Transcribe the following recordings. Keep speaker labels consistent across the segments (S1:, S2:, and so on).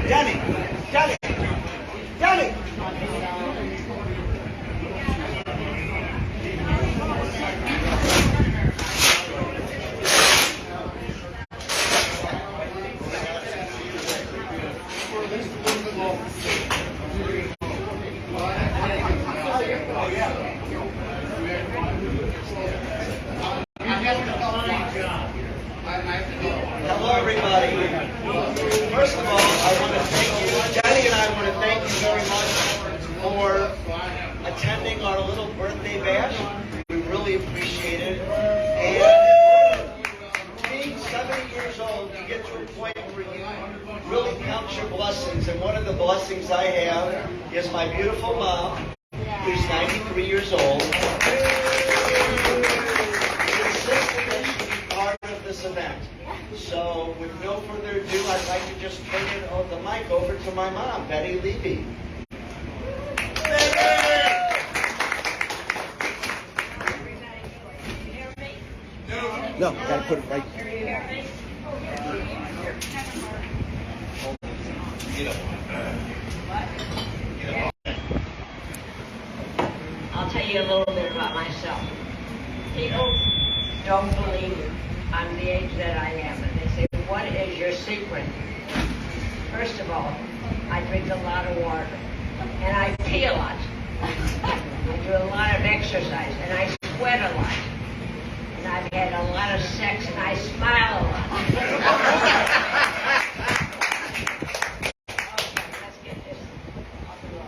S1: Denny! Denny! Denny! Hello, everybody. First of all, I want to thank you. Denny and I want to thank you very much for attending our little birthday bash. We really appreciate it. And being 70 years old, you get to a point where you really count your blessings. And one of the blessings I have is my beautiful mom, who's 93 years old. This event. So with no further ado, I'd like to just turn the mic over to my mom, Betty Levy. No, gotta put it right.
S2: I'll tell you a little bit about myself. People don't believe I'm the age that I am, and they say, what is your secret? First of all, I drink a lot of water, and I pee a lot. I do a lot of exercise, and I sweat a lot. And I've had a lot of sex, and I smile a lot. Okay, let's get this off the road.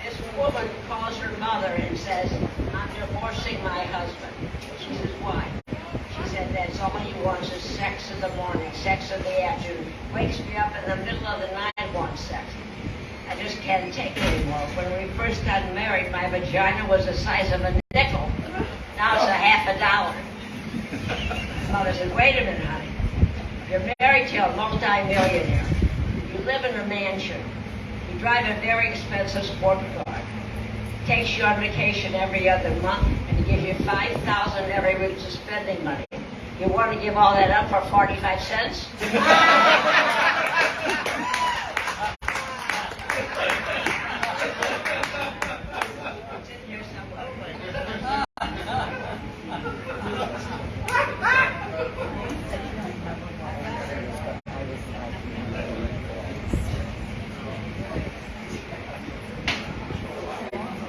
S2: This woman calls her mother and says, I'm divorcing my husband. She says, why? She said, that's all he wants is sex in the morning, sex in the afternoon. Wakes me up in the middle of the night, wants sex. I just can't take it anymore. When we first got married, my vagina was the size of a nickel. Now it's a half a dollar. Mother said, wait a minute, honey. You're married to a multi-millionaire. You live in a mansion. You drive a very expensive sport car. Takes you on vacation every other month, and he gives you $5,000 every week to spending money. You want to give all that up for 45 cents?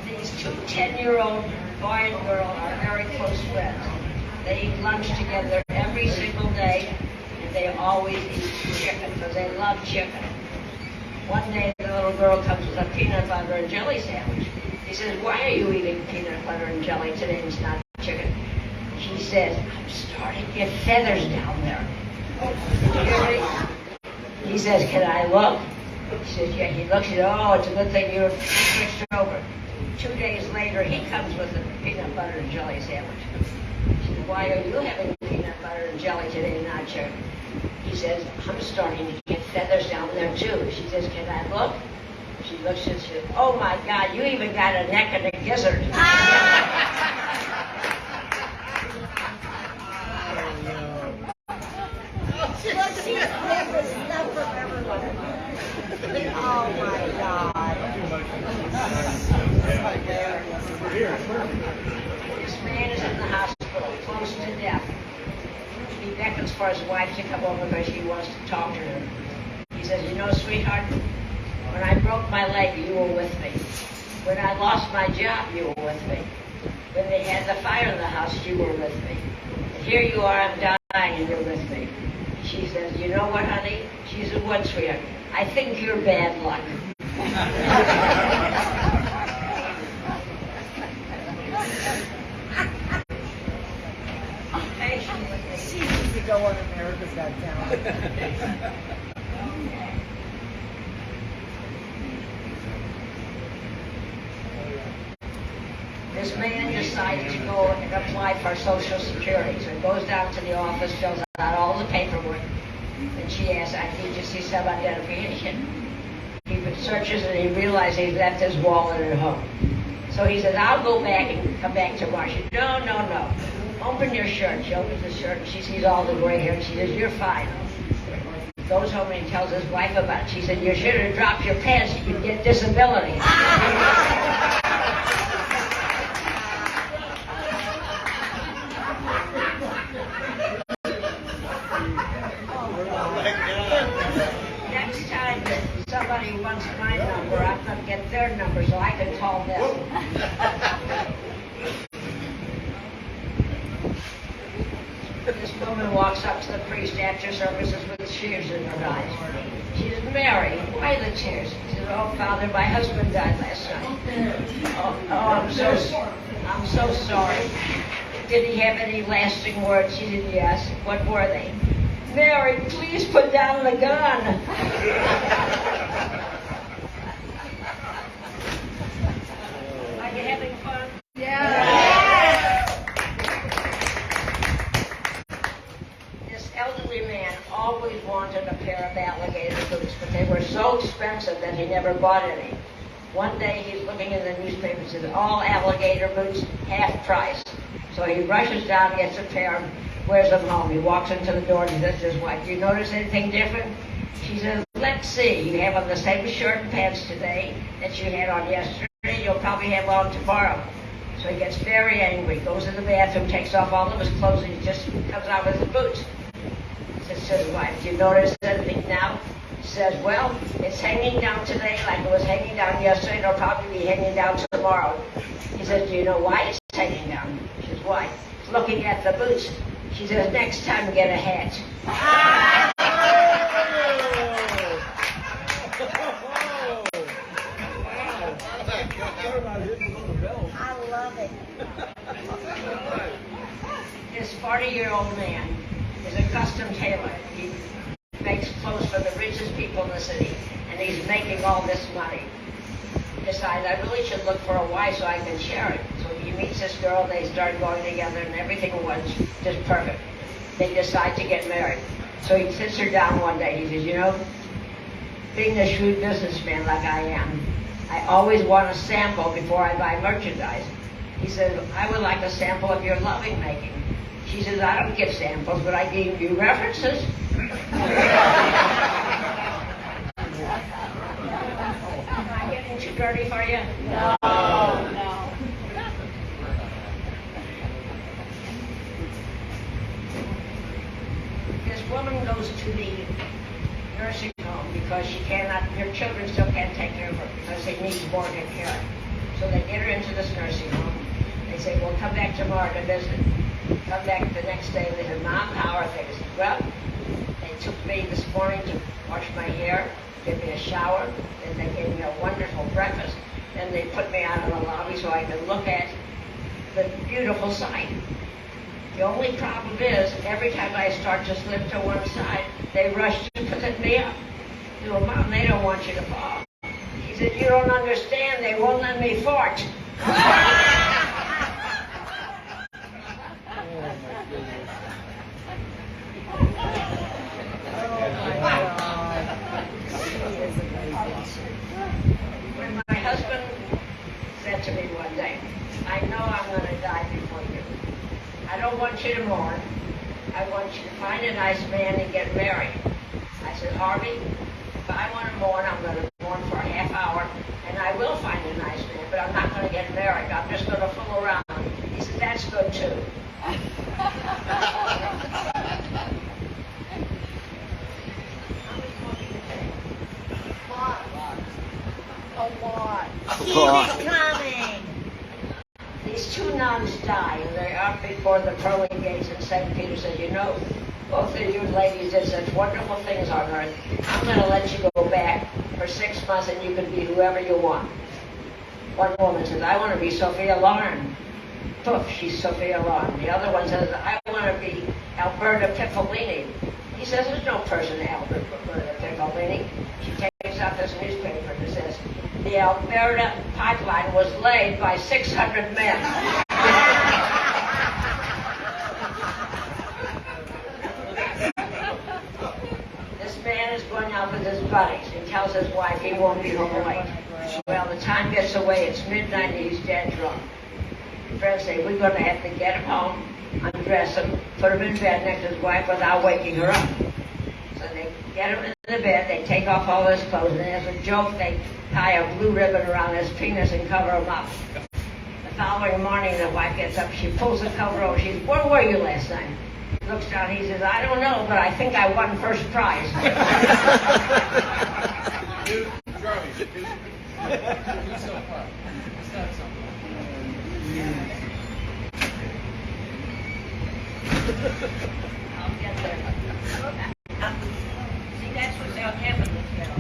S2: These two 10-year-old boy and girl are very close friends. They eat lunch together every single day, and they always eat chicken because they love chicken. One day the little girl comes with a peanut butter and jelly sandwich. He says, why are you eating peanut butter and jelly today and it's not chicken? She says, I'm starting to get feathers down there. Did you hear me? He says, can I look? She says, yeah. He looks, he says, oh, it's a good thing you switched over. 2 days later, he comes with a peanut butter and jelly sandwich. She says, why are you having peanut butter and jelly today and not chicken? He says, I'm starting to get feathers down there too. She says, can I look? She looks and says, oh my God, you even got a neck and a gizzard.
S3: Oh my God.
S2: This man is in the hospital, close to death. He beckons for his wife to come over because she wants to talk to him. He says, you know, sweetheart, when I broke my leg, you were with me. When I lost my job, you were with me. When they had the fire in the house, you were with me. And here you are, I'm dying, and you're with me. She says, you know what, honey? She said, what, sweetheart? I think you're bad luck.
S3: She needs to go on America's Got Talent.
S2: This man decides to go and apply for Social Security. So he goes down to the office, fills out all the paperwork. And she asked, I need to see some identification. He searches and he realizes he left his wallet at home. So he says, I'll go back and come back tomorrow. She said, no, no, no. Open your shirt. She opens the shirt and she sees all the gray hair. And she says, you're fine. Goes home and he tells his wife about it. She said, you should have dropped your pants. You could get disability. Next time that somebody wants my number, I'm going to get their number so I can call them. This woman walks up to the priest after services with tears in her eyes. She says, Mary, why the tears? She says, oh, Father, my husband died last night. I'm so sorry. Did he have any lasting words? She said, yes. What were they? Mary, please put down the gun. Are you having fun? This elderly man always wanted a pair of alligator boots, but they were so expensive that he never bought any. One day he's looking in the newspaper and says, all alligator boots, half price. So he rushes down, gets a pair, and wears them home. He walks into the door and he says to his wife, do you notice anything different? She says, let's see. You have on the same shirt and pants today that you had on yesterday. You'll probably have on tomorrow. So he gets very angry, goes in the bathroom, takes off all of his clothes, and he just comes out with his boots. He says to his wife, do you notice anything now? She says, well, it's hanging down today like it was hanging down yesterday. It'll probably be hanging down tomorrow. He says, do you know why it's hanging down? She says, why? It's looking at the boots. She says, next time get a hat.
S3: I love it.
S2: This 40-year-old man is a custom tailor. He makes clothes for the richest people in the city, and he's making all this money. He decides, I really should look for a wife so I can share it. So he meets this girl, they start going together, and everything was just perfect. They decide to get married. So he sits her down one day. He says, you know, being a shrewd businessman like I am, I always want a sample before I buy merchandise. He says, I would like a sample of your loving making. She says, I don't give samples, but I give you references. Am I getting too dirty for you? No. This woman goes to the nursing home because her children still can't take care of her because they need mortgage care. So they get her into this nursing home. They say, well, come back tomorrow to visit. Come back the next day and they said, Mom, how are things? Well, they took me this morning to wash my hair, give me a shower, and they gave me a wonderful breakfast. Then they put me out in the lobby so I could look at the beautiful sight. The only problem is, every time I start to slip to one side, they rush to pick me up. I said, well, Mom, they don't want you to fall. He said, you don't understand, they won't let me fart. When my husband said to me one day, I know I'm going to die before you. I don't want you to mourn. I want you to find a nice man and get married. I said, Harvey, if I want to mourn, I'm going to mourn for a half hour, and I will find a nice man, but I'm not going to get married. I'm just going to fool around. He said, that's good too.
S3: Keep it coming.
S2: These two nuns die, and they're up before the pearly gates, and St. Peter says, you know, both of you ladies did such wonderful things on earth. I'm going to let you go back for 6 months, and you can be whoever you want. One woman says, I want to be Sophia Loren. Poof, she's Sophia Loren. The other one says, I want to be Alberta Piccolini. He says, there's no person Alberta Piccolini. She takes out this newspaper and it says, the Alberta pipeline was laid by 600 men. man is going out with his buddies and tells his wife he won't be home late. Well, the time gets away, it's midnight and he's dead drunk. Friends say, we're going to have to get him home, undress him, put him in bed next to his wife without waking her up. So they get him in the bed, they take off all his clothes, and as a joke, they tie a blue ribbon around his penis and cover him up. The following morning, the wife gets up, she pulls the cover over, she says, where were you last night? He looks down, he says, I don't know, but I think I won first prize. I'll get there. See, that's what's out happening now.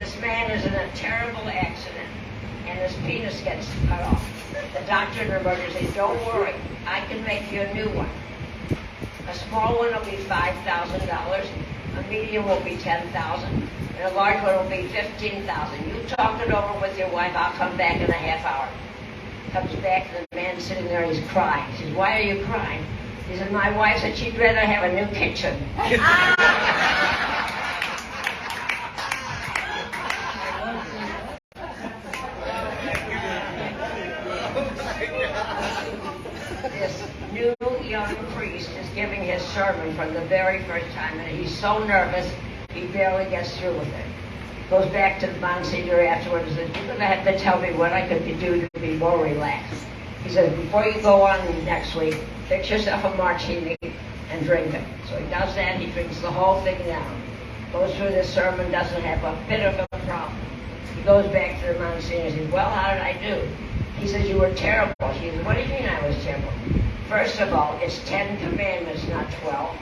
S2: This man is in a terrible accident, and his penis gets cut off. The doctor in emergency says, don't worry, I can make you a new one. A small one will be $5,000, a medium will be $10,000, and a large one will be $15,000. You talk it over with your wife, I'll come back in a half hour. Comes back, and the man's sitting there, he's crying. He says, why are you crying? He said, my wife said she'd rather have a new kitchen. This new young priest is giving his sermon for the very first time, and he's so nervous, he barely gets through with it. Goes back to the Monsignor afterwards and says, you're going to have to tell me what I could do to be more relaxed. He says, before you go on next week, fix yourself a martini and drink it. So he does that, he drinks the whole thing down. Goes through this sermon, doesn't have a bit of a problem. He goes back to the Monsignor and says, well, how did I do? He says, you were terrible. He says, what do you mean I was terrible? First of all, it's 10 commandments, not 12.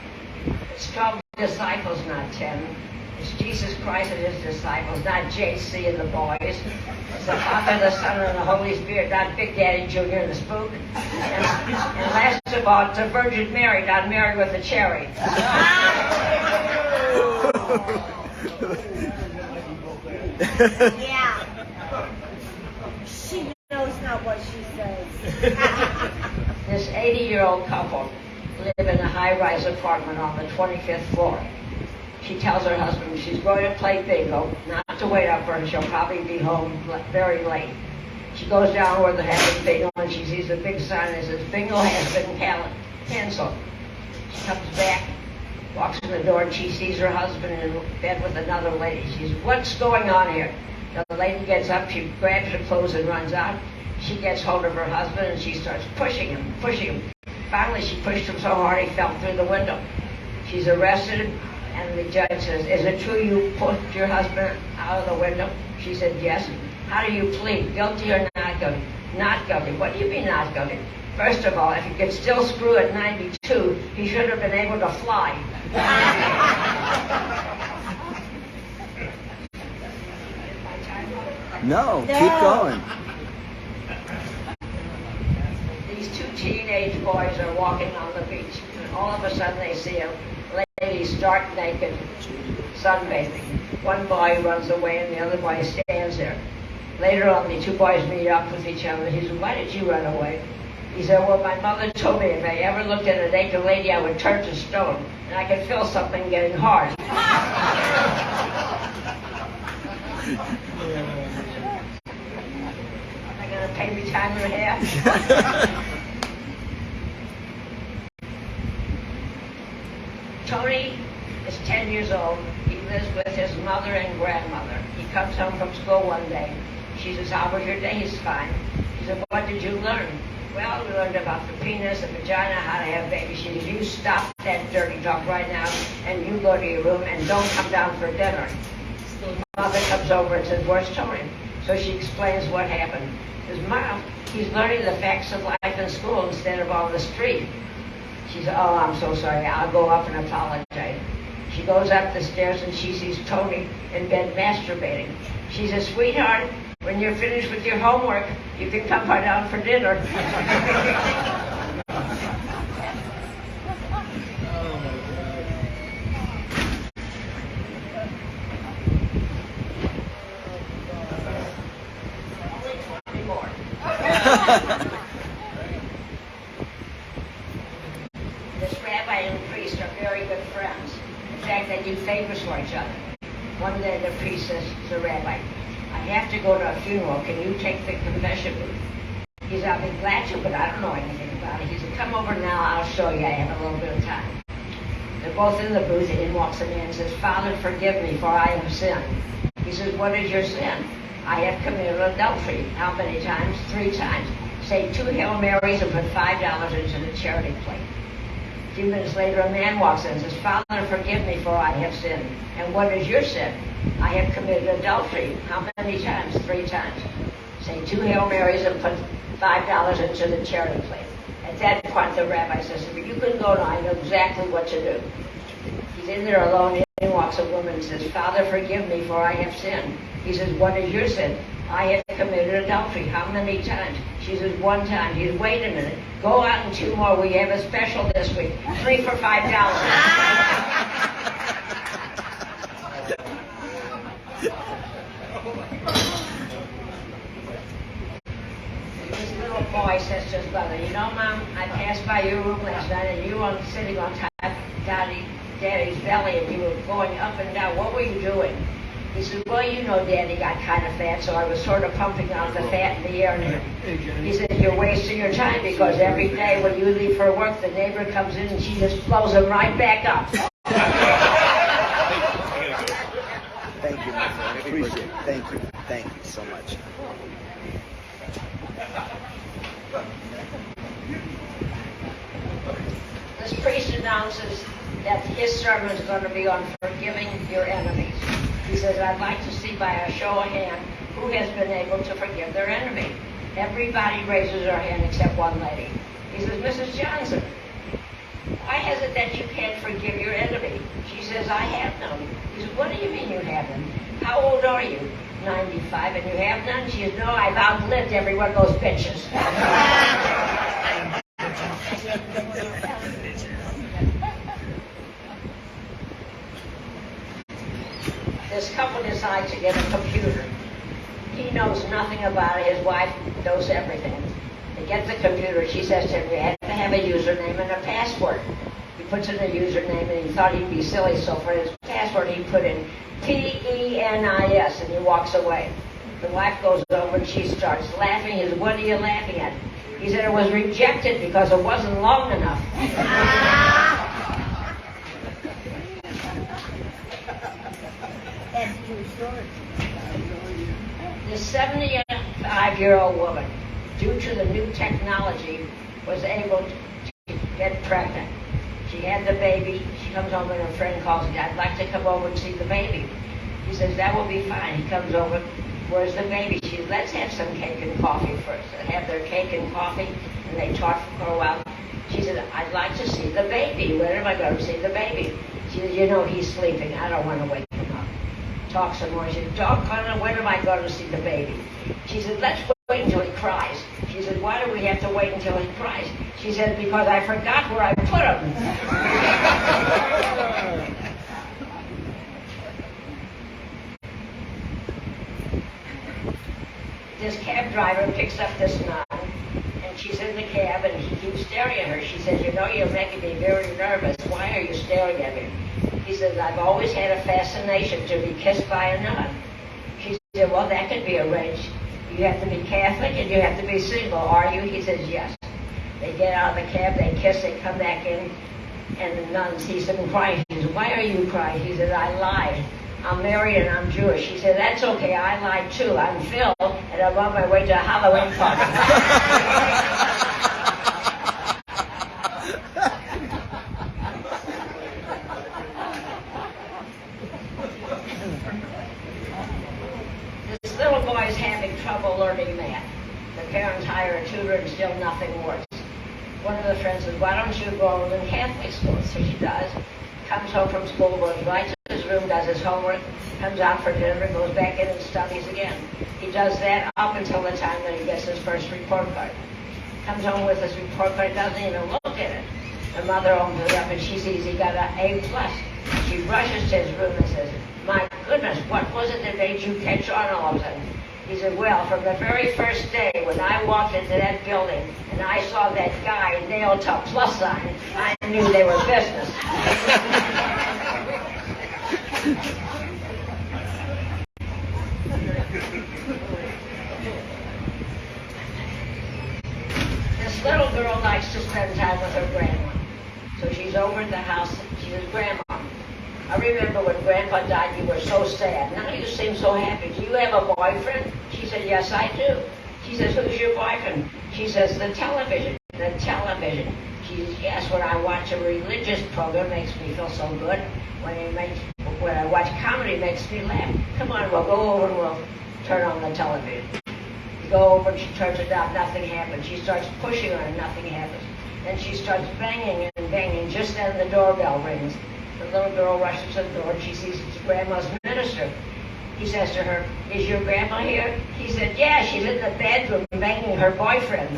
S2: It's 12 disciples, not 10. It's Jesus Christ and his disciples, not JC and the boys. It's the Father, the Son, and the Holy Spirit, not Big Daddy Jr. and the Spook. And last of all, it's a Virgin Mary, not Mary with a cherry.
S3: Yeah. She knows not what she says.
S2: This 80-year-old couple live in a high-rise apartment on the 25th floor. She tells her husband she's going to play bingo, not to wait up for her, she'll probably be home very late. She goes down where they're having bingo and she sees a big sign that says, bingo has been canceled. She comes back, walks in the door, and she sees her husband in bed with another lady. She says, what's going on here? The lady gets up, she grabs her clothes and runs out. She gets hold of her husband and she starts pushing him. Finally, she pushed him so hard he fell through the window. She's arrested. And the judge says, is it true you pushed your husband out of the window? She said, yes. How do you plead? Guilty or not guilty? Not guilty. What do you mean not guilty? First of all, if he could still screw at 92, he should have been able to fly.
S4: No, keep going.
S2: These two teenage boys are walking on the beach, and all of a sudden they see a lady stark naked, sunbathing. One boy runs away and the other boy stands there. Later on, the two boys meet up with each other. He said, why did you run away? He said, well, my mother told me if I ever looked at a naked lady, I would turn to stone, and I could feel something getting hard. Are they going to pay me time and a half? Tony is 10 years old. He lives with his mother and grandmother. He comes home from school one day. She says, how was your day? He's fine. He said, what did you learn? Well, we learned about the penis, the vagina, how to have babies. She says, you stop that dirty talk right now, and you go to your room and don't come down for dinner. His mother comes over and says, where's Tony? So she explains what happened. He says, Mom, he's learning the facts of life in school instead of on the street. She said, oh, I'm so sorry. I'll go up and apologize. She goes up the stairs and she sees Tony in bed masturbating. She says, sweetheart, when you're finished with your homework, you can come right down for dinner. This rabbi and priest are very good friends. fact, they do favors for each other. One day the priest says to the rabbi, I have to go to a funeral. Can you take the confession booth? He said, I'll be glad to, but I don't know anything about it. He said, come over now, I'll show you. I have a little bit of time. They're both in the booth, and in walks a man and says, Father, forgive me, for I have sinned. He says, what is your sin? I have committed adultery. How many times? 3 times. Say 2 Hail Marys and put $5 into the charity plate. A few minutes later, a man walks in and says, Father, forgive me, for I have sinned. And what is your sin? I have committed adultery. How many times? 3 times. Say 2 Hail Marys and put $5 into the charity plate. At that point, the rabbi says to me, you can go now. I know exactly what to do. He's in there alone. In walks a woman and says, Father, forgive me, for I have sinned. He says, what is your sin? I have committed adultery. How many times? She says, 1 time. He says, wait a minute. Go out and 2 more. We have a special this week. 3 for $5. This little boy says to his mother, you know, Mom, I passed by your room last night and you were sitting on top of Daddy's belly and you were going up and down. What were you doing? He said, well, you know, Daddy got kind of fat, so I was sort of pumping out the fat in the air. He said, you're wasting your time because every day when you leave for work, the neighbor comes in and she just blows him right back up.
S4: Thank you, my friend. Appreciate it. Thank you. Thank you so much.
S2: This priest announces that his sermon is going to be on forgiving your enemies. He says, I'd like to see by a show of hand who has been able to forgive their enemy. Everybody raises their hand except one lady. He says, Mrs. Johnson, why is it that you can't forgive your enemy? She says, I have none. He says, what do you mean you have none? How old are you? 95, and you have none? She says, no, I've outlived every one of those bitches. This couple decides to get a computer. He knows nothing about it. His wife knows everything. They get the computer. She says to him, you have to have a username and a password. He puts in a username, and he thought he'd be silly, so for his password he put in PENIS, and he walks away. The wife goes over and she starts laughing. He says, what are you laughing at? He said, it was rejected because it wasn't long enough. This 75-year-old woman, due to the new technology, was able to get pregnant. She had the baby. She comes home and her friend calls me, I'd like to come over and see the baby. He says, that will be fine. He comes over, where's the baby? She says, let's have some cake and coffee first. They have their cake and coffee, and they talk for a while. She said, I'd like to see the baby. When am I going to see the baby? She said, you know, he's sleeping. I don't want to wake him up. Talk some more. She said, doggone, when am I going to see the baby? She said, let's wait until he cries. She said, why do we have to wait until he cries? She said, because I forgot where I put him. This cab driver picks up this nun, and she's in the cab, and he keeps staring at her. She says, you know, you're making me very nervous. Why are you staring at me? He says, I've always had a fascination to be kissed by a nun. She said, well, that can be arranged. You have to be Catholic and you have to be single, are you? He says, yes. They get out of the cab, they kiss, they come back in, and the nun sees him crying. She says, why are you crying? He says, I lied. I'm married and I'm Jewish. She said, that's okay, I lied too. I'm Phil, and I'm on my way to a Halloween party. This little boy is having trouble learning math. The parents hire a tutor and still nothing works. One of the friends says, why don't you go in Catholic school? So she does. Comes home from school, goes right to his room, does his homework, comes out for dinner, goes back in and studies again. He does that up until the time that he gets his first report card. Comes home with his report card, doesn't even look at it. The mother opens it up and she sees he got an A+. She rushes to his room and says, my goodness, what was it that made you catch on all of a sudden? He said, well, from the very first day when I walked into that building and I saw that guy nailed to a plus sign, I knew they were business. This little girl likes to spend time with her grandma. So she's over at the house. She says, Grandma, I remember when Grandpa died, you were so sad. Now you seem so happy. Do you have a boyfriend? She said, yes, I do. She says, who's your boyfriend? She says, the television. The television. She says, yes, when I watch a religious program, it makes me feel so good. When I watch comedy, it makes me laugh. Come on, we'll go over and we'll turn on the television. You go over and she turns it down, nothing happens. She starts pushing on it, nothing happens. Then she starts banging and banging. Just then the doorbell rings. The little girl rushes to the door and she sees it's Grandma's minister. He says to her, is your grandma here? He said, yeah, she's in the bedroom banging her boyfriend.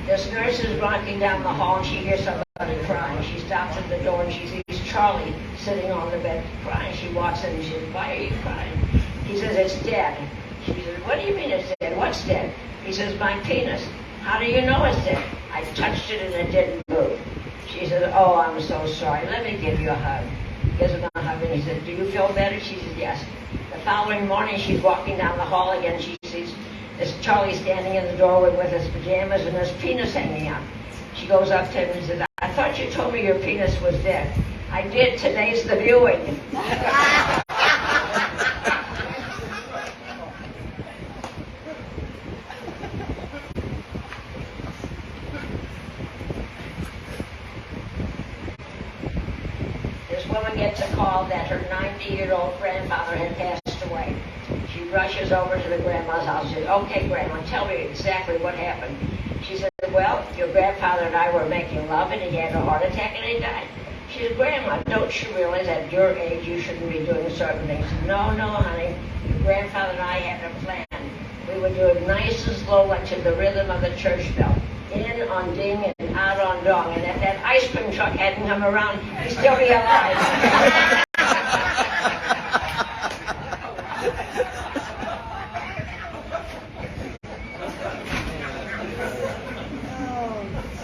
S2: This nurse is walking down the hall and she hears somebody crying. She stops at the door and she sees Charlie sitting on the bed crying. She walks in and she says, why are you crying? He says, it's dead. She says, what do you mean it's dead? What's dead? He says, my penis. How do you know it's dead? I touched it and it didn't move. She says, oh, I'm so sorry. Let me give you a hug. He gives her a hug and he says, do you feel better? She says, yes. The following morning, she's walking down the hall again. She sees this Charlie standing in the doorway with his pajamas and his penis hanging out. She goes up to him and says, I thought you told me your penis was dead. I did. Today's the viewing. This woman gets a call that her 90-year-old grandfather had passed away. She rushes over to the grandma's house. She says, okay, Grandma, tell me exactly what happened. She said, well, your grandfather and I were making love and he had a heart attack and he died. She said, Grandma, don't you realize at your age you shouldn't be doing certain things? No, honey. Your grandfather and I had a plan. We would do it nice and slow, like to the rhythm of the church bell. In on ding and out on dong. And if that ice cream truck hadn't come around, he'd still be alive.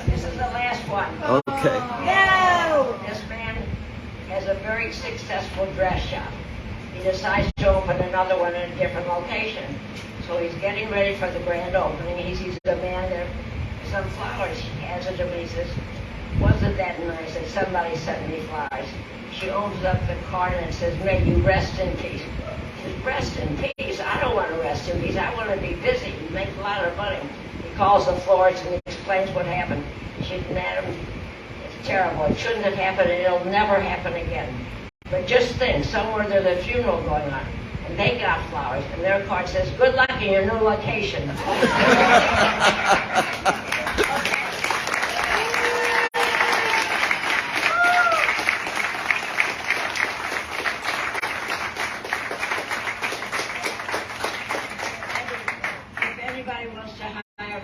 S2: This is the last one.
S4: Okay.
S2: No! This man has a very successful dress shop. He decides to open another one in a different location. So he's getting ready for the grand opening. He sees a man there with some flowers. He hands it to him. He says, wasn't that nice that somebody sent me flowers? She opens up the card and it says, may you rest in peace. He says, rest in peace? I don't want to rest in peace. I want to be busy and make a lot of money. He calls the florist and explains what happened. She said, madam, it's terrible. It shouldn't have happened and it'll never happen again. But just think, somewhere there's a funeral going on. And they got flowers. And their card says, good luck in your new location.